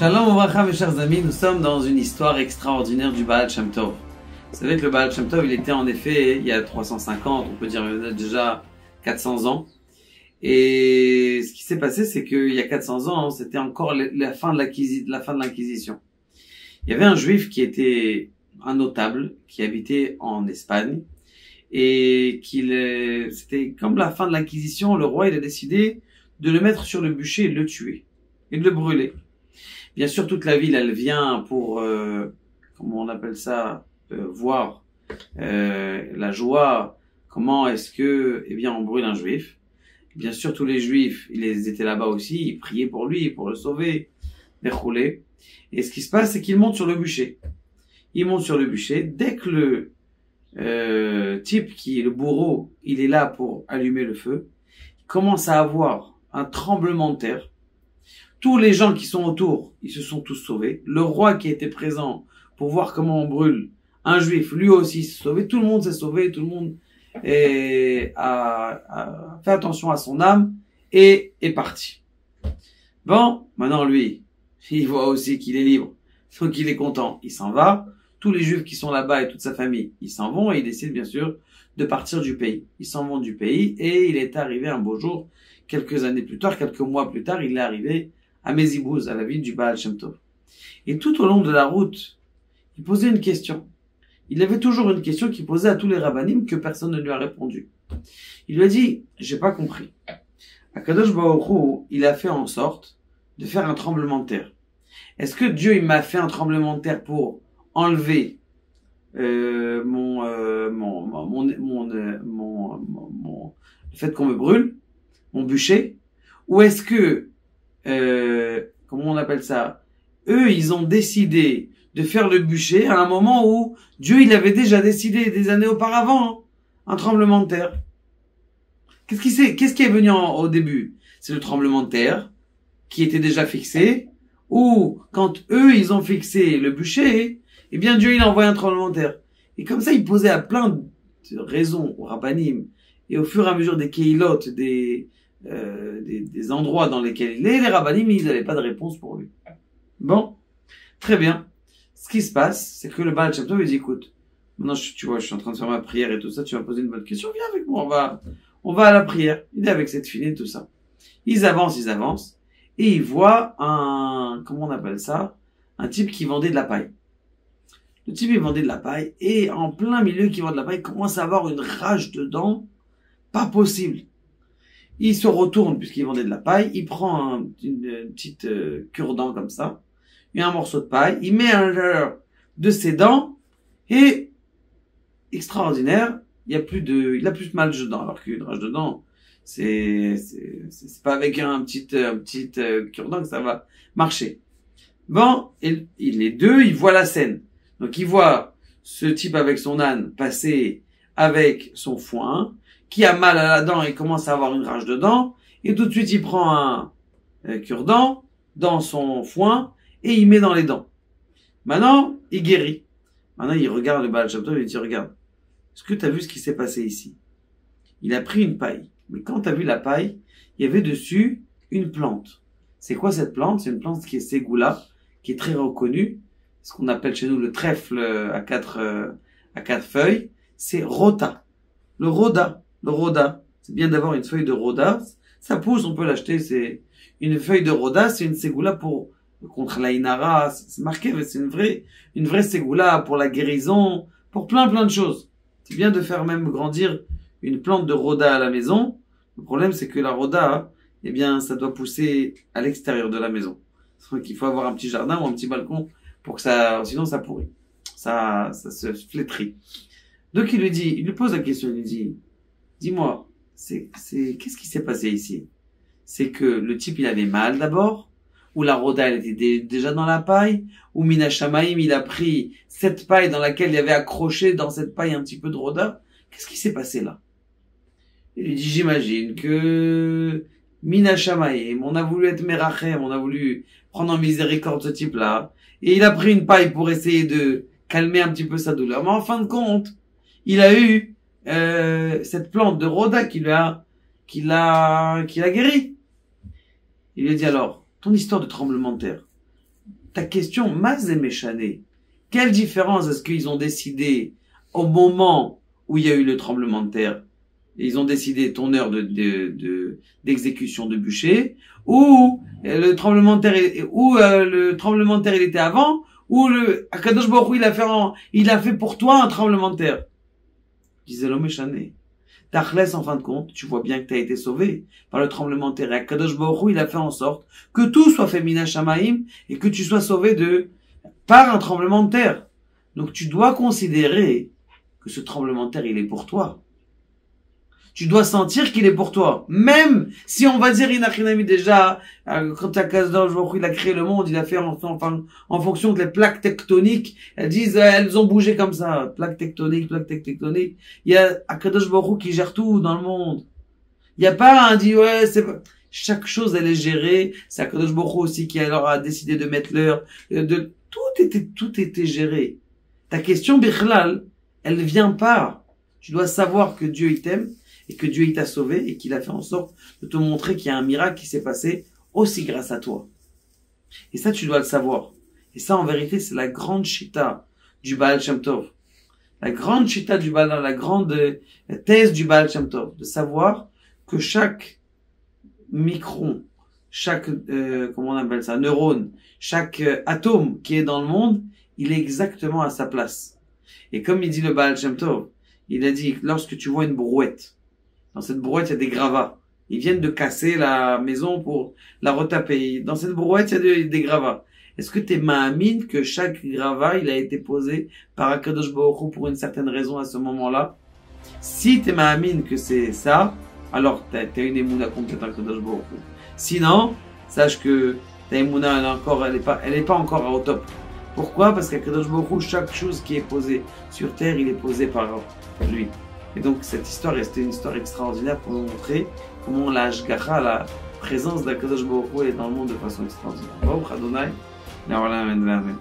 Shalom Ouvracha, mes chers amis, nous sommes dans une histoire extraordinaire du Baal Shem Tov. Vous savez que le Baal Shem Tov, il était en effet, il y a 350, on peut dire déjà 400 ans. Et ce qui s'est passé, c'est qu'il y a 400 ans, c'était encore la fin de l'Inquisition. Il y avait un juif qui était un notable, qui habitait en Espagne, et c'était comme la fin de l'Inquisition, le roi il a décidé de le mettre sur le bûcher et de le tuer, et de le brûler. Bien sûr, toute la ville, elle vient pour, comment on appelle ça, voir la joie. Comment est-ce que, eh bien, on brûle un juif. Bien sûr, tous les juifs, ils étaient là-bas aussi, ils priaient pour lui, pour le sauver, les rouler. Et ce qui se passe, c'est qu'ils montent sur le bûcher. Ils montent sur le bûcher. Dès que le type qui est le bourreau, il est là pour allumer le feu, il commence à avoir un tremblement de terre. Tous les gens qui sont autour, ils se sont tous sauvés. Le roi qui était présent pour voir comment on brûle un juif, lui aussi s'est sauvé. Tout le monde s'est sauvé, tout le monde a fait attention à son âme et est parti. Bon, maintenant lui, il voit aussi qu'il est libre, donc il est content, il s'en va. Tous les juifs qui sont là-bas et toute sa famille, ils s'en vont et ils décident bien sûr de partir du pays. Ils s'en vont du pays et il est arrivé un beau jour, quelques années plus tard, quelques mois plus tard, il est arrivé à Mézibouz, à la ville du Baal Shem Tov. Et tout au long de la route, il posait une question. Il avait toujours une question qu'il posait à tous les rabbanim que personne ne lui a répondu. Il lui a dit, j'ai pas compris. Akadosh Baruch Hu, il a fait en sorte de faire un tremblement de terre. Est-ce que Dieu, il m'a fait un tremblement de terre pour enlever le fait qu'on me brûle, mon bûcher, ou est-ce que comment on appelle ça? Eux, ils ont décidé de faire le bûcher à un moment où Dieu, il avait déjà décidé des années auparavant, un tremblement de terre. Qu'est-ce qui est venu au début? C'est le tremblement de terre qui était déjà fixé, ou quand eux, ils ont fixé le bûcher, eh bien Dieu, il a envoyé un tremblement de terre. Et comme ça, il posait à plein de raisons au rabbanim, et au fur et à mesure des keilotes, des endroits dans lesquels il est, les rabbanim, ils n'avaient pas de réponse pour lui. Bon, très bien. Ce qui se passe, c'est que le Baal Shem Tov, il dit, écoute, maintenant, tu vois, je suis en train de faire ma prière et tout ça, tu vas me poser une bonne question, viens avec moi, on va à la prière. Il est avec cette fille et tout ça. Ils avancent, et ils voient comment on appelle ça? Un type qui vendait de la paille. Le type, il vendait de la paille, et en plein milieu qui vend de la paille, il commence à avoir une rage dedans, pas possible. Il se retourne, puisqu'il vendait de la paille, il prend une petite cure-dent comme ça, et un morceau de paille, il met à l'intérieur de ses dents, et, extraordinaire, il a plus de mal dedans, alors qu'une rage dedans, c'est pas avec un petit cure-dent que ça va marcher. Bon, les deux, ils voient la scène. Donc, ils voient ce type avec son âne passer avec son foin, qui a mal à la dent et commence à avoir une rage dedans, et tout de suite il prend un cure-dent dans son foin et il met dans les dents. Maintenant, il guérit. Maintenant, il regarde le Baal Shem Tov et il dit, regarde, est-ce que tu as vu ce qui s'est passé ici? Il a pris une paille. Mais quand tu as vu la paille, il y avait dessus une plante. C'est quoi cette plante? C'est une plante qui est ségoula, qui est très reconnue, ce qu'on appelle chez nous le trèfle à quatre feuilles. C'est rota. Le rhoda, c'est bien d'avoir une feuille de rhoda. Ça pousse, on peut l'acheter. C'est une feuille de rhoda, c'est une ségoula contre la inara. C'est marqué, mais c'est une vraie ségoula pour la guérison, pour plein de choses. C'est bien de faire même grandir une plante de rhoda à la maison. Le problème, c'est que la rhoda, eh bien, ça doit pousser à l'extérieur de la maison. Donc, il faut avoir un petit jardin ou un petit balcon pour que sinon ça pourrit. Ça se flétrit. Donc il lui pose la question, il lui dit, dis-moi, qu'est-ce qui s'est passé ici? C'est que le type il avait mal d'abord, ou la rhoda elle était déjà dans la paille, ou Mina Shamaim il a pris cette paille dans laquelle il avait accroché dans cette paille un petit peu de rhoda. Qu'est-ce qui s'est passé là? Il lui dit, j'imagine que Mina Shamaim, on a voulu être merachem, on a voulu prendre en miséricorde ce type-là, et il a pris une paille pour essayer de calmer un petit peu sa douleur. Mais en fin de compte, il a eu cette plante de rhoda qui l'a guéri. Il lui a dit alors, ton histoire de tremblement de terre, ta question, Maz et Méchané, quelle différence est-ce qu'ils ont décidé au moment où il y a eu le tremblement de terre? Ils ont décidé ton heure d'exécution de bûcher, ou le tremblement de terre, il était avant, ou Akadosh Baruch Hu, il a fait pour toi un tremblement de terre. Disait l'homme Méchané. Tachlès, en fin de compte, tu vois bien que tu as été sauvé par le tremblement de terre. Et Kadosh Baruch Hu, il a fait en sorte que tout soit fait mina shamaim et que tu sois sauvé par un tremblement de terre. Donc tu dois considérer que ce tremblement de terre, il est pour toi. Tu dois sentir qu'il est pour toi. Même si on va dire Inachinami déjà, quand Kadosh Baruch Hu, il a créé le monde, il a fait en fonction que les plaques tectoniques, elles ont bougé comme ça. Plaques tectoniques. Il y a Kadosh Baruch Hu qui gère tout dans le monde. Il n'y a pas un dit, ouais, chaque chose, elle est gérée. C'est Kadosh Baruch Hu aussi qui alors a décidé de mettre l'heure. Tout était géré. Ta question, Bichlal, elle vient pas. Tu dois savoir que Dieu, il t'aime. Et que Dieu il t'a sauvé et qu'il a fait en sorte de te montrer qu'il y a un miracle qui s'est passé aussi grâce à toi. Et ça, tu dois le savoir. Et ça, en vérité, c'est la grande chita du Baal Shem Tov. La grande chita du Baal, la grande thèse du Baal Shem Tov. De savoir que chaque micron, chaque, comment on appelle ça, neurone, chaque atome qui est dans le monde, il est exactement à sa place. Et comme il dit le Baal Shem Tov, il a dit, lorsque tu vois une brouette, dans cette brouette, il y a des gravats. Ils viennent de casser la maison pour la retaper. Dans cette brouette, il y a des gravats. Est-ce que tu es ma'amine que chaque gravat, il a été posé par Akadosh Baruch Hu pour une certaine raison à ce moment-là? Si tu es ma'amine que c'est ça, alors tu as une émouna complète Akadosh Baruch Hu. Sinon, sache que ta émouna, elle est pas encore au top. Pourquoi? Parce qu'Akadosh Baruch Hu, chaque chose qui est posée sur terre, il est posé par lui. Et donc cette histoire, c'était une histoire extraordinaire pour nous montrer comment la Hashgacha, la présence d'Akadosh Baruch Hu est dans le monde de façon extraordinaire. Baruch Adonai, Amen.